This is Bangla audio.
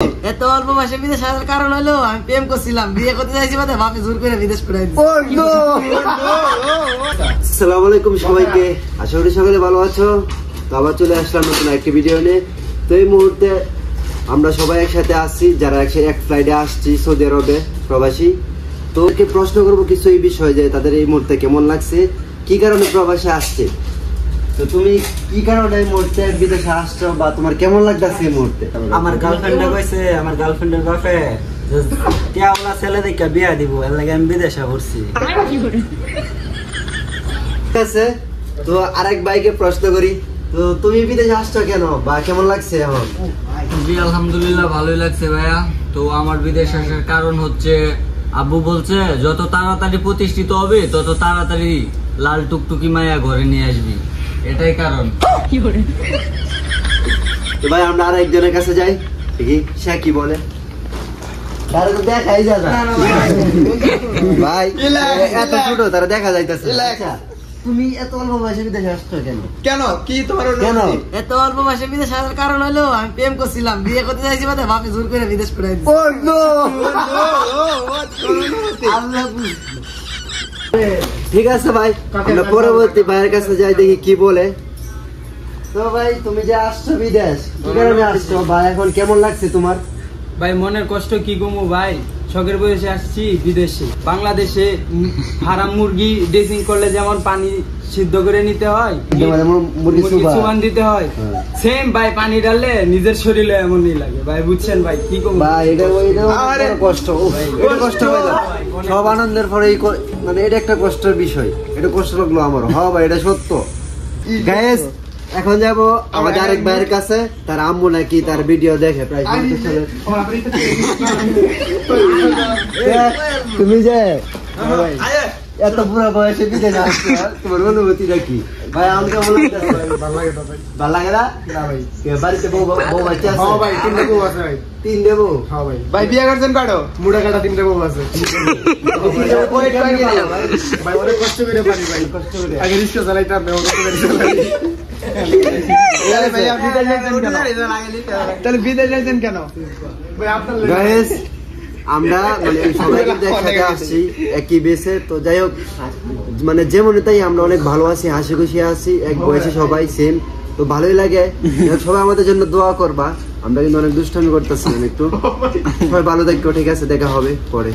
এত অল্প বয়সে বিদেশ আসার কারণ হলো আমি প্রেম করছিলাম, বিয়ে করতে চাইছি বাদে বাপে জোর করে বিদেশ করে দিয়েছে। আসসালামু আলাইকুম সবাইকে, আশা করি সকলে ভালো আছো। তো আবার চলে আসলাম নতুন একটি ভিডিও নিয়ে। তো এই মুহূর্তে আমরা সবাই একসাথে আসছি, যারা এক ফ্লাইটে আসছি সৌদি আরবে প্রবাসী। তো ওকে প্রশ্ন করবো কিছু এই বিষয়ে, যে তাদের এই মুহূর্তে কেমন লাগছে, কি কারণে প্রবাসী আসছে। তো তুমি কি কারণে এই মুহূর্তে বিদেশে আসছো বা তোমার কেমন লাগতেছে এই মুহূর্তে? আমার গার্লফ্রেন্ডে কইছে, আমার গার্লফ্রেন্ডের বাপে টিয়াওয়ালা ছেলে দেখে বিয়া দিব, এর লাগে আমি বিদেশে ঘুরছি। ঠিক আছে, তো আরেক ভাইকে প্রশ্ন করি, তো তুমি বিদেশে আসছো কেন বা কেমন লাগছে এখন? জি আলহামদুলিল্লাহ ভালোই লাগছে ভাইয়া। তো আমার বিদেশ আসার কারণ হচ্ছে আব্বু বলছে যত তাড়াতাড়ি প্রতিষ্ঠিত হবে তত তাড়াতাড়ি লাল টুকটুকি মায়া ঘরে নিয়ে আসবি, এটাই কারণ। তো ভাই আমরা আরেকজনের কাছে যাই, দেখি সে কি বলে। তারা তো দেখাই যায় না ভাই, এত ছোট তারা দেখা যাইতেছে। তুমি এত অল্প বয়সে বিদেশে আসছো কেন? কেন কি তোমার কেন? এত অল্প বয়সে বিদেশ আসার কারণ হলো আমি প্রেম করছিলাম, বিয়ে করতে চাইছি বাদে বাপে জোর করে বিদেশ করে দিয়েছে। ঠিক আছে ভাই, আমরা পরবর্তী ভাইয়ের কাছে যাই, দেখি কি বলে। তো ভাই তুমি যে আসছো বিদেশ, কি কারণে আসছো ভাই, এখন কেমন লাগছে তোমার? ভাই মনের কষ্ট কি কমু ভাই, শখের বয়সে আসছি বিদেশে। বাংলাদেশে হারাম মুরগি ড্রেসিং করলে যেমন পানি সিদ্ধ করে নিতে হয়, মুরগি সুবান দিতে হয়, সেম ভাই পানি ডাললে নিজের শরীরে এমনই লাগে ভাই, বুঝছেন ভাই কি কমু ভাই। এটা কষ্ট, এটা কষ্ট হইলো সব আনন্দের পরে মানে এটা একটা কষ্টের বিষয়, এটা কষ্ট লাগলো আমার। হ্যাঁ ভাই এটা সত্য। গাইস এখন যাবো আমাদের আরেক ভাইয়ের কাছে, তার আম্মু নাকি তার ভিডিও দেখে প্রায়। তুমি যে এত পুরো বয়সে বিদেশে আসছো, তোমার অনুভূতিটা কি ভাই? আমাকে ভালো লাগে না ভাই? বাড়িতে বউ বাচ্চা আছে? ভাই তিনটে বউ আছে ভাই। তিনটে বউ? হ্যাঁ ভাই। ভাই বিয়ে করছেন কাটো? মুড়া কাটা তিনটে বউ আছে। ভাই অনেক কষ্ট করে পারি ভাই, কষ্ট করে আগে রিক্সা চালাইতাম, তাহলে বিদেশ যাইতেন কেন ভাই? আপনার আমরা মানে সবাই কিন্তু একসাথে আসছি একই বেসে। তো যাই হোক, মানে যেমন তাই আমরা অনেক ভালো আছি, হাসি খুশি আছি, এক বয়সে সবাই সেম। তো ভালোই লাগে, সবাই আমাদের জন্য দোয়া করবা। আমরা কিন্তু অনেক দুষ্টামি করতেছিলাম একটু। সবাই ভালো থাকো, ঠিক আছে, দেখা হবে পরে।